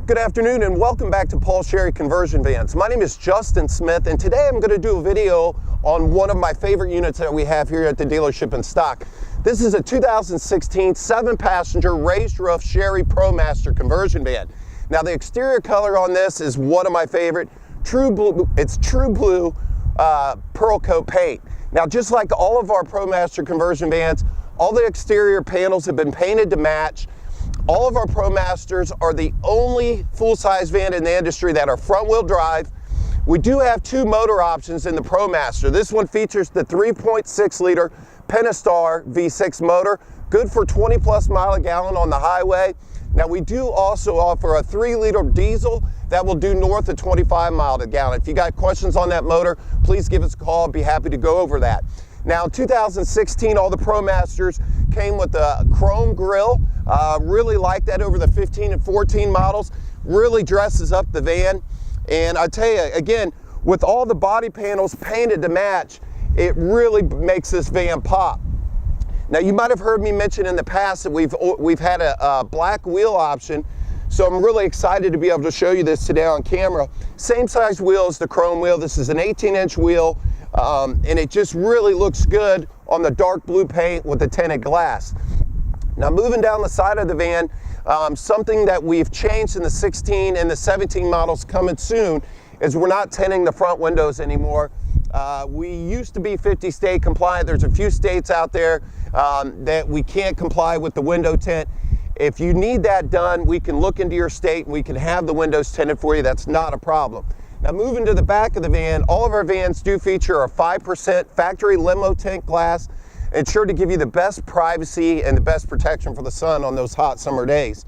Good afternoon and welcome back to Paul Sherry Conversion Vans. My name is Justin Smith and today I'm going to do a video on one of my favorite units that we have here at the dealership in stock. This is a 2016 7-passenger raised roof Sherry ProMaster conversion van. Now the exterior color on this is one of my favorite, true blue. It's true blue Pearlcoat paint. Now just like all of our ProMaster conversion vans, all the exterior panels have been painted to match. All of our ProMasters are the only full-size van in the industry that are front-wheel drive. We do have two motor options in the ProMaster. This one features the 3.6-liter Pentastar V6 motor, good for 20+ miles a gallon on the highway. Now we do also offer a 3-liter diesel that will do north of 25 miles a gallon. If you got questions on that motor, please give us a call. I'll be happy to go over that. Now, in 2016, all the ProMasters came with a chrome grille. Really like that over the 15 and 14 models. Really dresses up the van. And I tell you, again, with all the body panels painted to match, it really makes this van pop. Now, you might have heard me mention in the past that we've had a black wheel option. So I'm really excited to be able to show you this today on camera. Same size wheel as the chrome wheel. This is an 18-inch wheel. And it just really looks good on the dark blue paint with the tinted glass. Now moving down the side of the van, something that we've changed in the 16 and the 17 models coming soon is we're not tinting the front windows anymore. We used to be 50 state compliant. There's a few states out there that we can't comply with the window tint. If you need that done, we can look into your state and we can have the windows tinted for you. That's not a problem. Now moving to the back of the van, all of our vans do feature a 5% factory limo tint glass, ensured to give you the best privacy and the best protection for the sun on those hot summer days.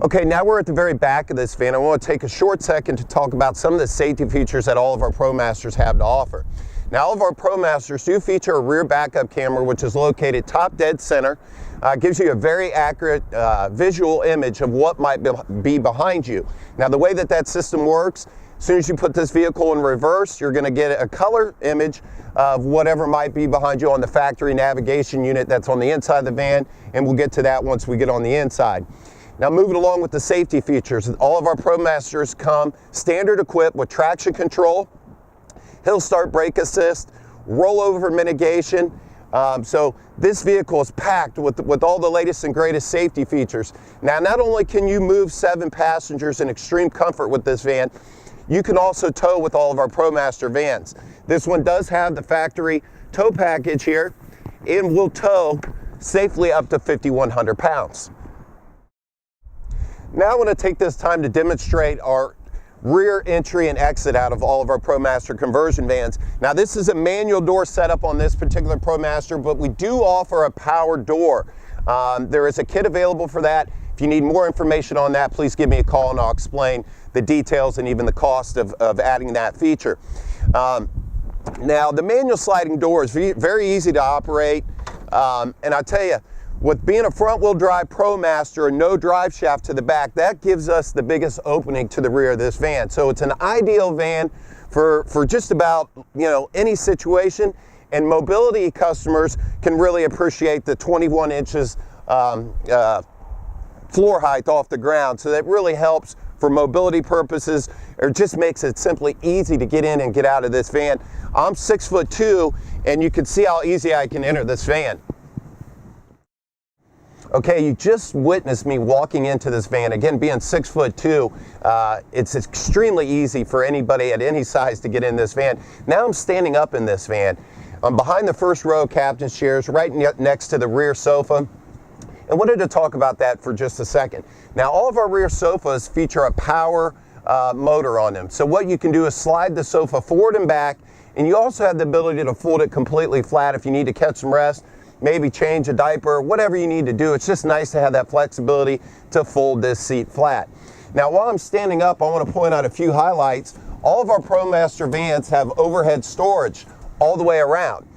Okay, now we're at the very back of this van. I want to take a short second to talk about some of the safety features that all of our ProMasters have to offer. Now all of our ProMasters do feature a rear backup camera which is located top dead center. Gives you a very accurate visual image of what might be behind you. Now the way that system works, as soon as you put this vehicle in reverse, you're going to get a color image of whatever might be behind you on the factory navigation unit that's on the inside of the van, and we'll get to that once we get on the inside. Now moving along with the safety features, all of our ProMasters come standard equipped with traction control, hill start brake assist, rollover mitigation. So this vehicle is packed with all the latest and greatest safety features. Now, not only can you move 7 passengers in extreme comfort with this van, you can also tow with all of our ProMaster vans. This one does have the factory tow package here and will tow safely up to 5,100 pounds. Now I want to take this time to demonstrate our rear entry and exit out of all of our ProMaster conversion vans. Now this is a manual door setup on this particular ProMaster, but we do offer a power door. There is a kit available for that. If you need more information on that, please give me a call and I'll explain the details and even the cost of adding that feature. Now the manual sliding door is very easy to operate, and I tell you, with being a front-wheel drive ProMaster and no drive shaft to the back, that gives us the biggest opening to the rear of this van. So it's an ideal van for just about, you know, any situation, and mobility customers can really appreciate the 21 inches floor height off the ground. So that really helps for mobility purposes, or just makes it simply easy to get in and get out of this van. I'm 6'2", and you can see how easy I can enter this van. Okay, you just witnessed me walking into this van. Again, being 6'2", it's extremely easy for anybody at any size to get in this van. Now I'm standing up in this van. I'm behind the first row of captain's chairs, right next to the rear sofa. I wanted to talk about that for just a second. Now, all of our rear sofas feature a power motor on them. So what you can do is slide the sofa forward and back, and you also have the ability to fold it completely flat if you need to catch some rest, maybe change a diaper, whatever you need to do. It's just nice to have that flexibility to fold this seat flat. Now, while I'm standing up, I want to point out a few highlights. All of our ProMaster vans have overhead storage all the way around.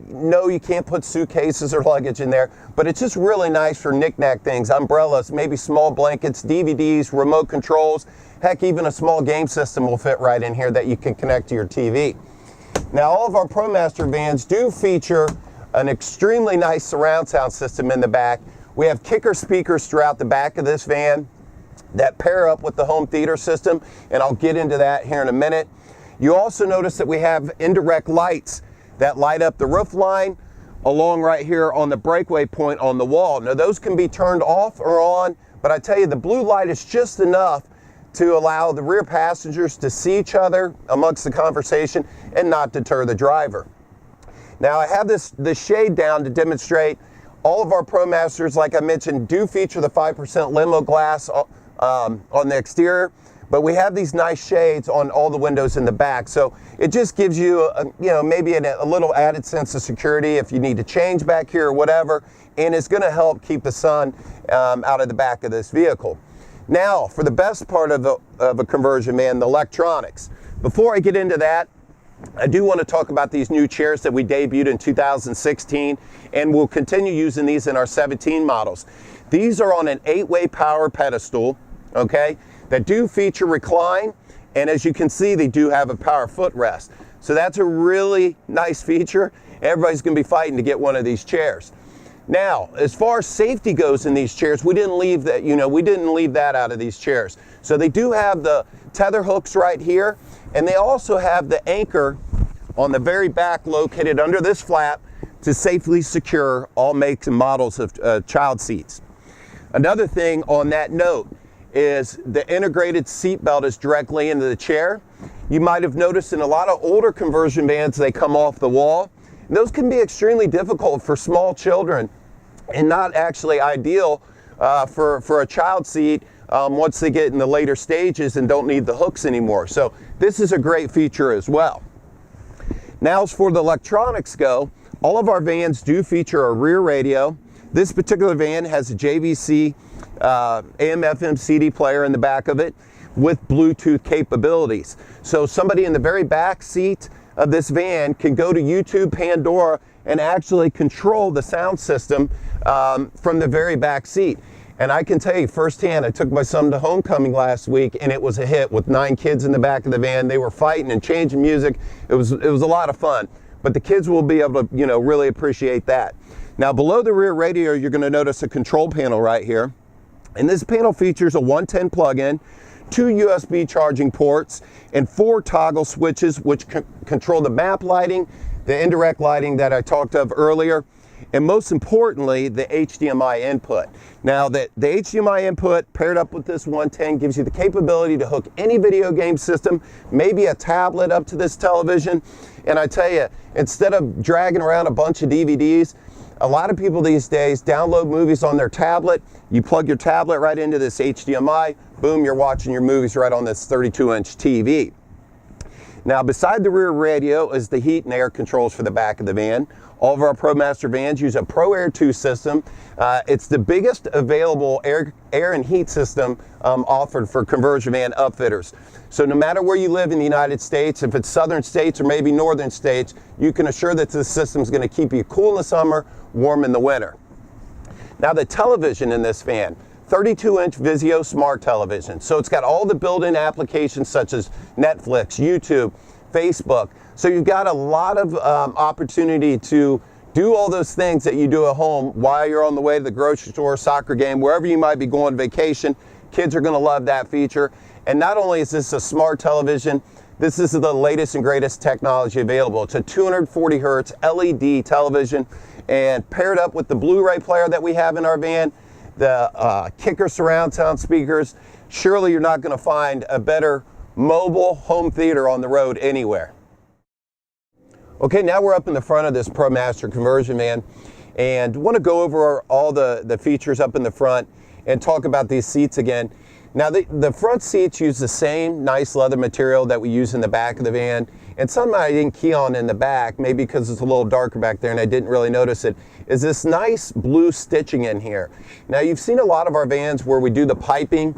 No, you can't put suitcases or luggage in there, but it's just really nice for knick-knack things, umbrellas, maybe small blankets, DVDs, remote controls. Heck, even a small game system will fit right in here that you can connect to your TV. Now, all of our ProMaster vans do feature an extremely nice surround sound system in the back. We have kicker speakers throughout the back of this van. that pair up with the home theater system, and I'll get into that here in a minute. You also notice that we have indirect lights that light up the roof line along right here on the breakaway point on the wall. Now those can be turned off or on, but I tell you, the blue light is just enough to allow the rear passengers to see each other amongst the conversation and not deter the driver. Now I have this shade down to demonstrate all of our ProMasters, like I mentioned, do feature the 5% limo glass on the exterior, but we have these nice shades on all the windows in the back. So it just gives you, maybe a little added sense of security if you need to change back here or whatever, and it's gonna help keep the sun out of the back of this vehicle. Now, for the best part of a conversion van, the electronics. Before I get into that, I do want to talk about these new chairs that we debuted in 2016, and we'll continue using these in our 17 models. These are on an 8-way power pedestal, okay, that do feature recline, and as you can see, they do have a power footrest. So that's a really nice feature. Everybody's going to be fighting to get one of these chairs. Now, as far as safety goes in these chairs, we didn't leave that out of these chairs. So they do have the tether hooks right here, and they also have the anchor on the very back located under this flap to safely secure all makes and models of child seats. Another thing on that note is the integrated seat belt is directly into the chair. You might have noticed in a lot of older conversion vans, they come off the wall. And those can be extremely difficult for small children and not actually ideal for a child seat once they get in the later stages and don't need the hooks anymore. So this is a great feature as well. Now as for the electronics go, all of our vans do feature a rear radio. This particular van has a JVC AM/FM CD player in the back of it with Bluetooth capabilities. So somebody in the very back seat of this van can go to YouTube, Pandora, and actually control the sound system from the very back seat. And I can tell you firsthand, I took my son to homecoming last week, and it was a hit with 9 kids in the back of the van. They were fighting and changing music. It was a lot of fun. But the kids will be able to, really appreciate that. Now below the rear radio, you're going to notice a control panel right here. And this panel features a 110 plug-in, 2 USB charging ports, and 4 toggle switches which control the map lighting, the indirect lighting that I talked of earlier, and most importantly, the HDMI input. Now the HDMI input paired up with this 110 gives you the capability to hook any video game system, maybe a tablet up to this television. And I tell you, instead of dragging around a bunch of DVDs, a lot of people these days download movies on their tablet. You plug your tablet right into this HDMI, boom, you're watching your movies right on this 32-inch TV. Now beside the rear radio is the heat and air controls for the back of the van. All of our ProMaster vans use a Pro Air 2 system. It's the biggest available air and heat system offered for conversion van upfitters. So no matter where you live in the United States, if it's southern states or maybe northern states, you can assure that this system is going to keep you cool in the summer, warm in the winter. Now the television in this van, 32-inch Vizio smart television. So it's got all the built-in applications such as Netflix, YouTube, Facebook. So you've got a lot of opportunity to do all those things that you do at home while you're on the way to the grocery store, soccer game, wherever you might be going on vacation. Kids are going to love that feature. And not only is this a smart television, this is the latest and greatest technology available. It's a 240 hertz LED television, and paired up with the Blu-ray player that we have in our van, the Kicker surround sound speakers, surely you're not going to find a better mobile home theater on the road anywhere. Okay, now we're up in the front of this ProMaster conversion van, and want to go over all the features up in the front and talk about these seats again. Now the front seats use the same nice leather material that we use in the back of the van, and something I didn't key on in the back, maybe because it's a little darker back there and I didn't really notice it, is this nice blue stitching in here. Now you've seen a lot of our vans where we do the piping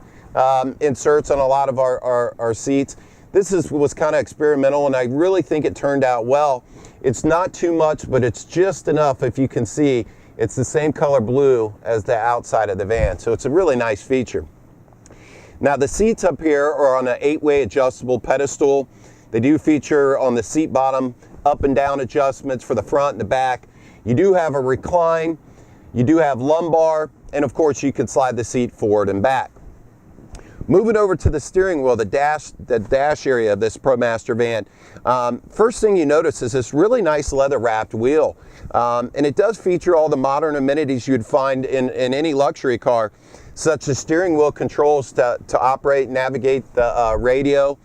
inserts on a lot of our seats. This was kind of experimental, and I really think it turned out well. It's not too much, but it's just enough. If you can see, it's the same color blue as the outside of the van, so it's a really nice feature. Now the seats up here are on an 8-way adjustable pedestal. They do feature on the seat bottom up and down adjustments for the front and the back. You do have a recline, you do have lumbar, and of course you can slide the seat forward and back. Moving over to the steering wheel, the dash area of this ProMaster van. First thing you notice is this really nice leather wrapped wheel. And it does feature all the modern amenities you'd find in any luxury car, such as steering wheel controls to operate and navigate the radio.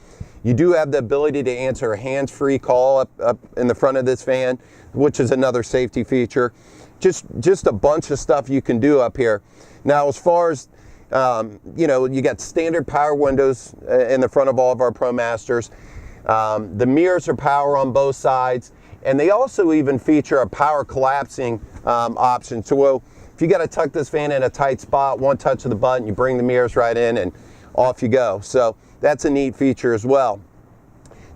You do have the ability to answer a hands-free call up in the front of this van, which is another safety feature. Just a bunch of stuff you can do up here. Now, as far as you know, you got standard power windows in the front of all of our ProMasters. The mirrors are power on both sides, and they also even feature a power collapsing option. So well, if you got to tuck this van in a tight spot, one touch of the button, you bring the mirrors right in and off you go. So that's a neat feature as well.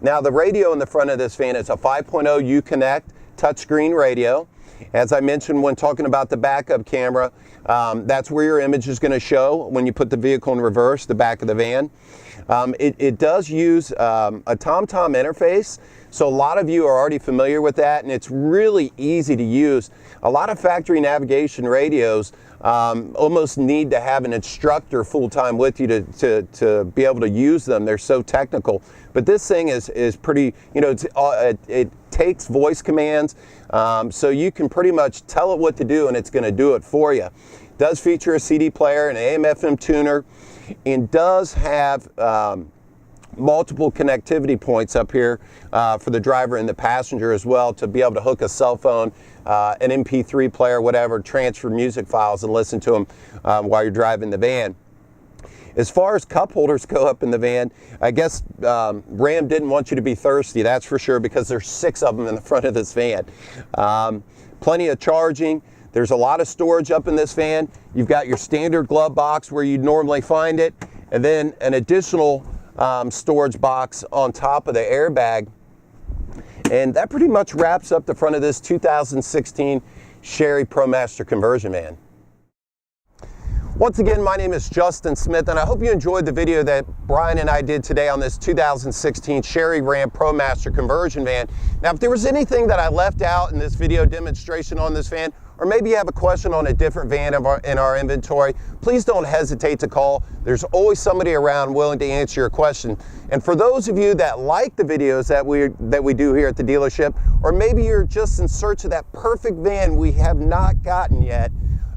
Now, the radio in the front of this van is a 5.0 Uconnect touchscreen radio. As I mentioned when talking about the backup camera, that's where your image is going to show when you put the vehicle in reverse, the back of the van. It does use a TomTom interface, so a lot of you are already familiar with that, and it's really easy to use. A lot of factory navigation radios almost need to have an instructor full-time with you to be able to use them. They're so technical. But this thing is pretty, you know, it takes voice commands, so you can pretty much tell it what to do and it's going to do it for you. It does feature a CD player, an AM/FM tuner, and does have multiple connectivity points up here for the driver and the passenger as well, to be able to hook a cell phone, an MP3 player, whatever, transfer music files and listen to them while you're driving the van. As far as cup holders go up in the van, I guess Ram didn't want you to be thirsty, that's for sure, because there's 6 of them in the front of this van. Plenty of charging. There's a lot of storage up in this van. You've got your standard glove box where you'd normally find it, and then an additional storage box on top of the airbag. And that pretty much wraps up the front of this 2016 Chery ProMaster conversion van. Once again, my name is Justin Smith, and I hope you enjoyed the video that Brian and I did today on this 2016 Chery Ram ProMaster conversion van. Now, if there was anything that I left out in this video demonstration on this van, or maybe you have a question on a different van in our inventory, please don't hesitate to call. There's always somebody around willing to answer your question. And for those of you that like the videos that we do here at the dealership, or maybe you're just in search of that perfect van we have not gotten yet,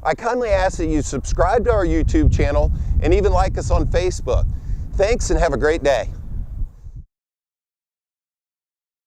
I kindly ask that you subscribe to our YouTube channel and even like us on Facebook. Thanks and have a great day.